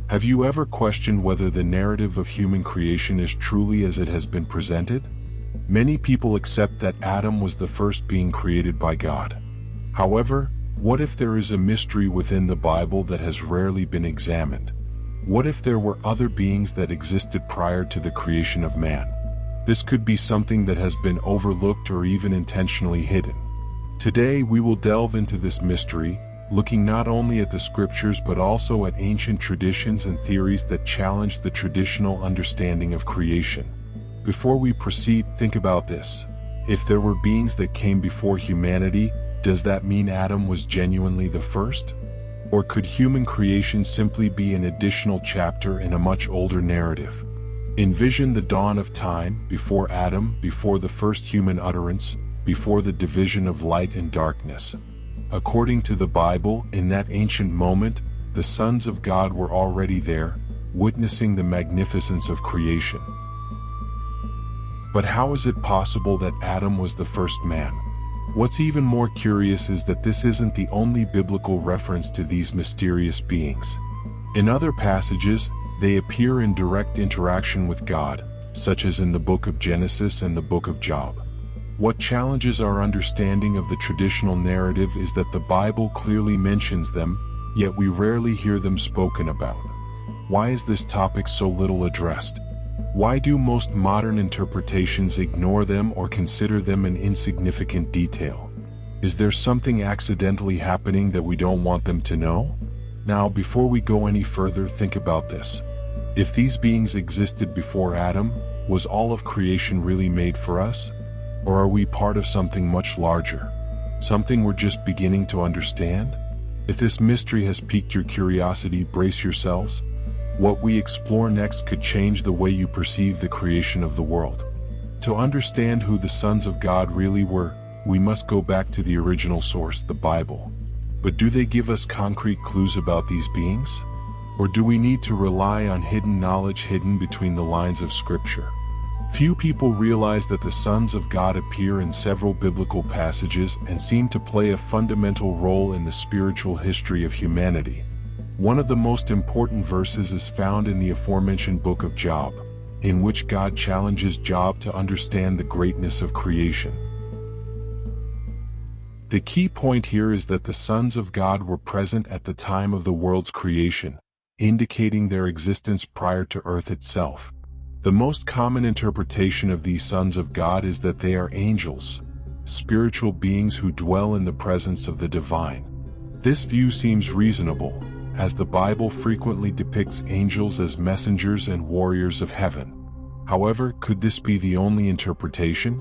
Have you ever questioned whether the narrative of human creation is truly as it has been presented? Many people accept that Adam was the first being created by God. However, what if there is a mystery within the Bible that has rarely been examined? What if there were other beings that existed prior to the creation of man? This could be something that has been overlooked or even intentionally hidden. Today we will delve into this mystery, looking not only at the scriptures but also at ancient traditions and theories that challenge the traditional understanding of creation. Before we proceed, think about this. If there were beings that came before humanity, does that mean Adam was genuinely the first? Or could human creation simply be an additional chapter in a much older narrative? Envision the dawn of time, before Adam, before the first human utterance, before the division of light and darkness. According to the Bible, in that ancient moment, the sons of God were already there, witnessing the magnificence of creation. But how is it possible that Adam was the first man? What's even more curious is that this isn't the only biblical reference to these mysterious beings. In other passages, they appear in direct interaction with God, such as in the Book of Genesis and the Book of Job. What challenges our understanding of the traditional narrative is that the Bible clearly mentions them, yet we rarely hear them spoken about. Why is this topic so little addressed? Why do most modern interpretations ignore them or consider them an insignificant detail? Is there something accidentally happening that we don't want them to know? Now, before we go any further, think about this. If these beings existed before Adam, was all of creation really made for us? Or are we part of something much larger? Something we're just beginning to understand? If this mystery has piqued your curiosity, brace yourselves. What we explore next could change the way you perceive the creation of the world. To understand who the sons of God really were, we must go back to the original source, the Bible. But do they give us concrete clues about these beings? Or do we need to rely on hidden knowledge hidden between the lines of Scripture? Few people realize that the sons of God appear in several biblical passages and seem to play a fundamental role in the spiritual history of humanity. One of the most important verses is found in the aforementioned Book of Job, in which God challenges Job to understand the greatness of creation. The key point here is that the sons of God were present at the time of the world's creation, indicating their existence prior to earth itself. The most common interpretation of these sons of God is that they are angels, spiritual beings who dwell in the presence of the divine. This view seems reasonable, as the Bible frequently depicts angels as messengers and warriors of heaven. However, could this be the only interpretation?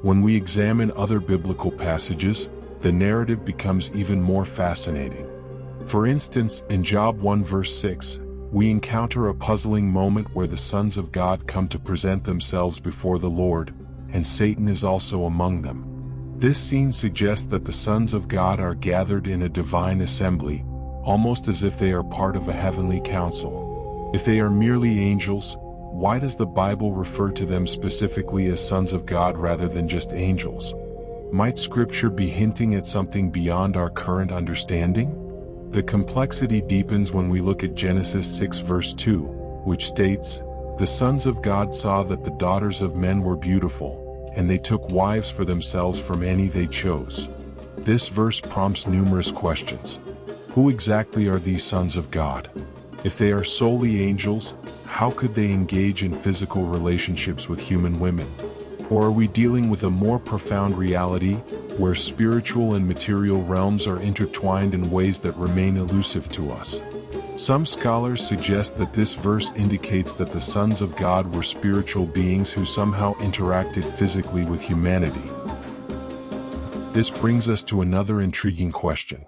When we examine other biblical passages, the narrative becomes even more fascinating. For instance, in Job 1 verse 6, we encounter a puzzling moment where the sons of God come to present themselves before the Lord, and Satan is also among them. This scene suggests that the sons of God are gathered in a divine assembly, almost as if they are part of a heavenly council. If they are merely angels, why does the Bible refer to them specifically as sons of God rather than just angels? Might Scripture be hinting at something beyond our current understanding? The complexity deepens when we look at Genesis 6 verse 2, which states, "The sons of God saw that the daughters of men were beautiful, and they took wives for themselves from any they chose." This verse prompts numerous questions. Who exactly are these sons of God? If they are solely angels, how could they engage in physical relationships with human women? Or are we dealing with a more profound reality, where spiritual and material realms are intertwined in ways that remain elusive to us? Some scholars suggest that this verse indicates that the sons of God were spiritual beings who somehow interacted physically with humanity. This brings us to another intriguing question.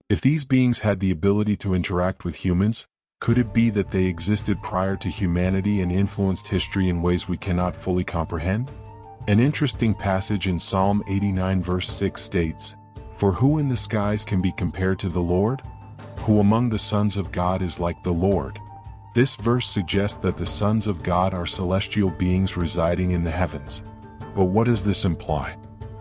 If these beings had the ability to interact with humans, could it be that they existed prior to humanity and influenced history in ways we cannot fully comprehend? An interesting passage in Psalm 89 verse 6 states, "For who in the skies can be compared to the Lord? Who among the sons of God is like the Lord?" This verse suggests that the sons of God are celestial beings residing in the heavens. But what does this imply?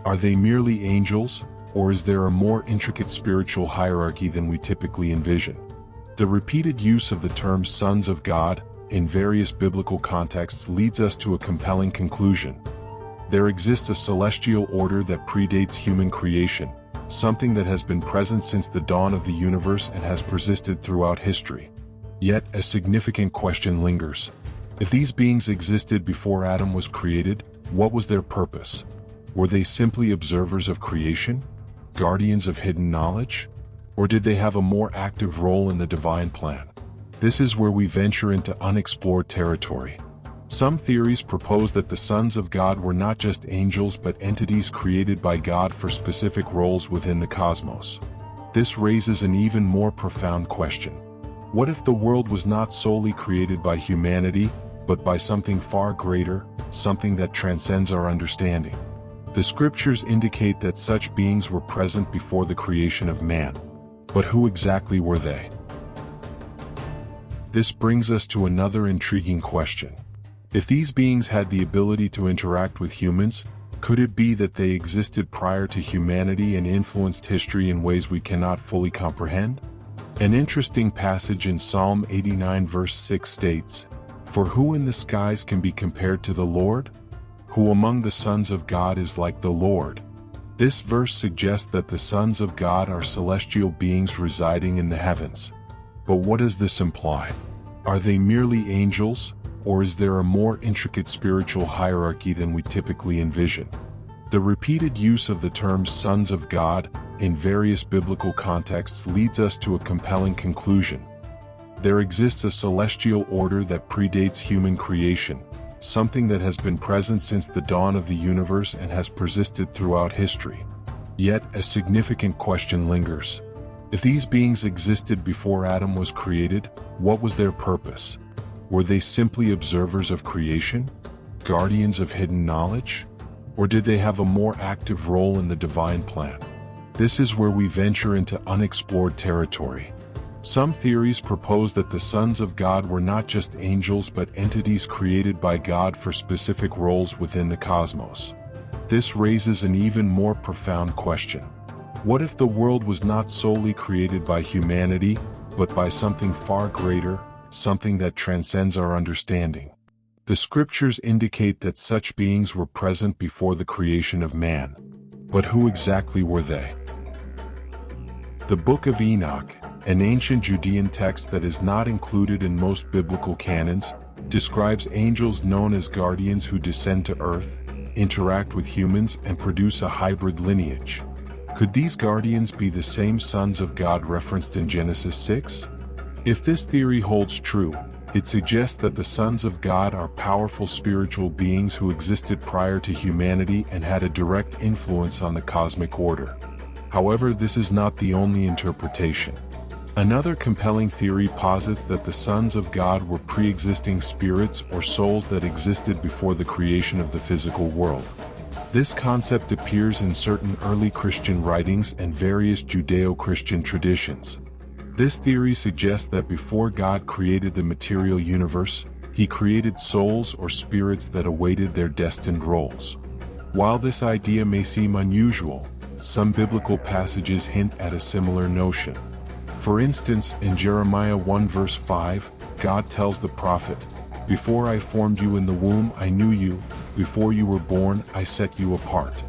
Are they merely angels, or is there a more intricate spiritual hierarchy than we typically envision? The repeated use of the term sons of God in various biblical contexts leads us to a compelling conclusion. There exists a celestial order that predates human creation, something that has been present since the dawn of the universe and has persisted throughout history. Yet, a significant question lingers. If these beings existed before Adam was created, what was their purpose? Were they simply observers of creation? Guardians of hidden knowledge? Or did they have a more active role in the divine plan? This is where we venture into unexplored territory. Some theories propose that the sons of God were not just angels but entities created by God for specific roles within the cosmos. This raises an even more profound question. What if the world was not solely created by humanity, but by something far greater, something that transcends our understanding? The scriptures indicate that such beings were present before the creation of man. But who exactly were they? This brings us to another intriguing question. If these beings had the ability to interact with humans, could it be that they existed prior to humanity and influenced history in ways we cannot fully comprehend? An interesting passage in Psalm 89 verse 6 states, "For who in the skies can be compared to the Lord? Who among the sons of God is like the Lord?" This verse suggests that the sons of God are celestial beings residing in the heavens. But what does this imply? Are they merely angels, or is there a more intricate spiritual hierarchy than we typically envision? The repeated use of the term sons of God in various biblical contexts leads us to a compelling conclusion. There exists a celestial order that predates human creation, something that has been present since the dawn of the universe and has persisted throughout history. Yet, a significant question lingers. If these beings existed before Adam was created, what was their purpose? Were they simply observers of creation? Guardians of hidden knowledge? Or did they have a more active role in the divine plan? This is where we venture into unexplored territory. Some theories propose that the sons of God were not just angels but entities created by God for specific roles within the cosmos. This raises an even more profound question. What if the world was not solely created by humanity, but by something far greater, something that transcends our understanding? The scriptures indicate that such beings were present before the creation of man. But who exactly were they? The Book of Enoch, an ancient Judean text that is not included in most biblical canons, describes angels known as guardians who descend to earth, interact with humans, and produce a hybrid lineage. Could these guardians be the same sons of God referenced in Genesis 6? If this theory holds true, it suggests that the sons of God are powerful spiritual beings who existed prior to humanity and had a direct influence on the cosmic order. However, this is not the only interpretation. Another compelling theory posits that the sons of God were pre-existing spirits or souls that existed before the creation of the physical world. This concept appears in certain early Christian writings and various Judeo-Christian traditions. This theory suggests that before God created the material universe, He created souls or spirits that awaited their destined roles. While this idea may seem unusual, some biblical passages hint at a similar notion. For instance, in Jeremiah 1 verse 5, God tells the prophet, "Before I formed you in the womb I knew you, before you were born I set you apart."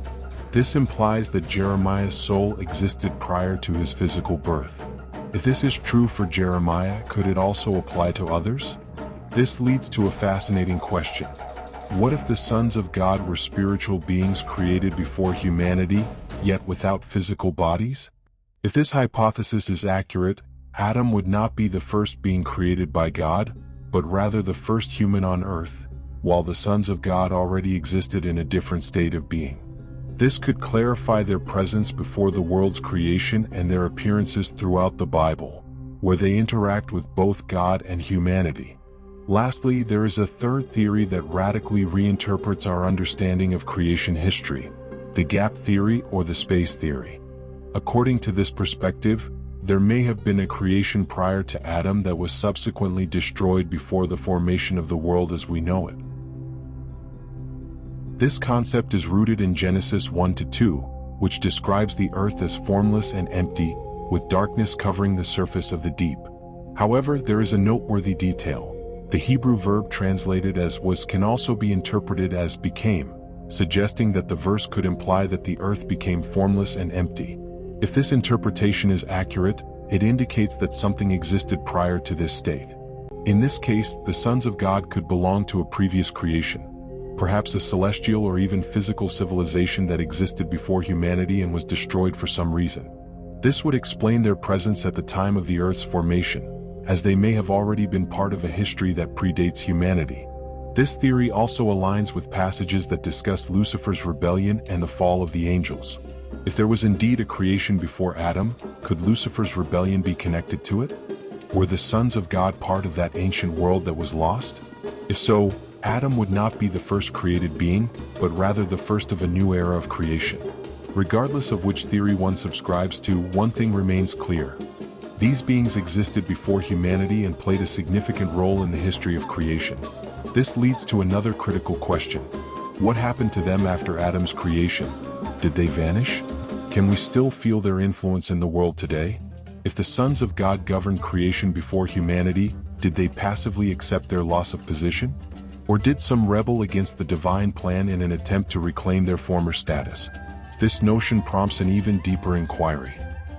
This implies that Jeremiah's soul existed prior to his physical birth. If this is true for Jeremiah, could it also apply to others? This leads to a fascinating question. What if the sons of God were spiritual beings created before humanity, yet without physical bodies? If this hypothesis is accurate, Adam would not be the first being created by God, but rather the first human on earth, while the sons of God already existed in a different state of being. This could clarify their presence before the world's creation and their appearances throughout the Bible, where they interact with both God and humanity. Lastly, there is a third theory that radically reinterprets our understanding of creation history, the gap theory or the space theory. According to this perspective, there may have been a creation prior to Adam that was subsequently destroyed before the formation of the world as we know it. This concept is rooted in Genesis 1-2, which describes the earth as formless and empty, with darkness covering the surface of the deep. However, there is a noteworthy detail. The Hebrew verb translated as was can also be interpreted as became, suggesting that the verse could imply that the earth became formless and empty. If this interpretation is accurate, it indicates that something existed prior to this state. In this case, the sons of God could belong to a previous creation, perhaps a celestial or even physical civilization that existed before humanity and was destroyed for some reason. This would explain their presence at the time of the earth's formation, as they may have already been part of a history that predates humanity. This theory also aligns with passages that discuss Lucifer's rebellion and the fall of the angels. If there was indeed a creation before Adam, could Lucifer's rebellion be connected to it? Were the sons of God part of that ancient world that was lost? If so, Adam would not be the first created being, but rather the first of a new era of creation. Regardless of which theory one subscribes to, one thing remains clear. These beings existed before humanity and played a significant role in the history of creation. This leads to another critical question. What happened to them after Adam's creation? Did they vanish? Can we still feel their influence in the world today? If the sons of God governed creation before humanity, did they passively accept their loss of position? Or did some rebel against the divine plan in an attempt to reclaim their former status? This notion prompts an even deeper inquiry.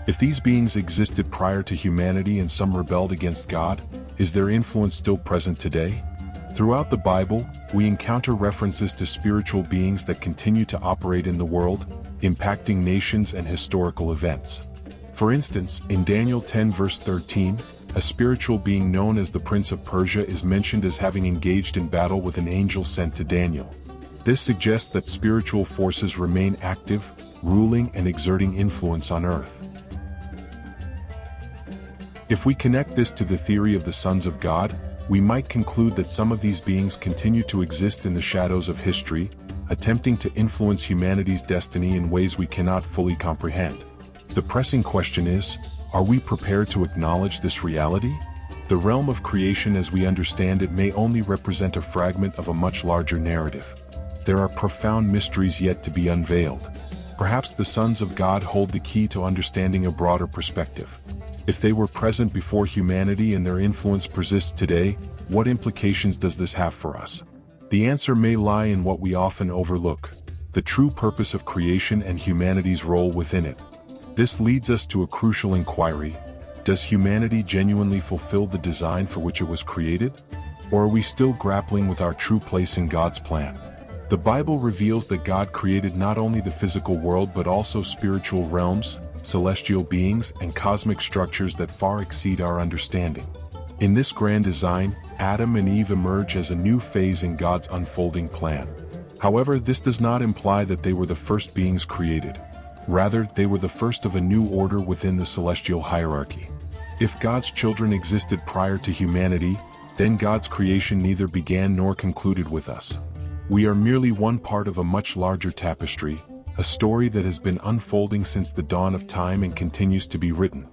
If these beings existed prior to humanity and some rebelled against God, is their influence still present today? Throughout the Bible, we encounter references to spiritual beings that continue to operate in the world, impacting nations and historical events. For instance, in Daniel 10 verse 13, a spiritual being known as the Prince of Persia is mentioned as having engaged in battle with an angel sent to Daniel. This suggests that spiritual forces remain active, ruling and exerting influence on earth. If we connect this to the theory of the sons of God, we might conclude that some of these beings continue to exist in the shadows of history, attempting to influence humanity's destiny in ways we cannot fully comprehend. The pressing question is, are we prepared to acknowledge this reality? The realm of creation as we understand it may only represent a fragment of a much larger narrative. There are profound mysteries yet to be unveiled. Perhaps the sons of God hold the key to understanding a broader perspective. If they were present before humanity and their influence persists today, what implications does this have for us? The answer may lie in what we often overlook: the true purpose of creation and humanity's role within it. This leads us to a crucial inquiry. Does humanity genuinely fulfill the design for which it was created? Or are we still grappling with our true place in God's plan? The Bible reveals that God created not only the physical world but also spiritual realms, celestial beings, and cosmic structures that far exceed our understanding. In this grand design, Adam and Eve emerge as a new phase in God's unfolding plan. However, this does not imply that they were the first beings created. Rather, they were the first of a new order within the celestial hierarchy. If God's children existed prior to humanity, then God's creation neither began nor concluded with us. We are merely one part of a much larger tapestry, a story that has been unfolding since the dawn of time and continues to be written.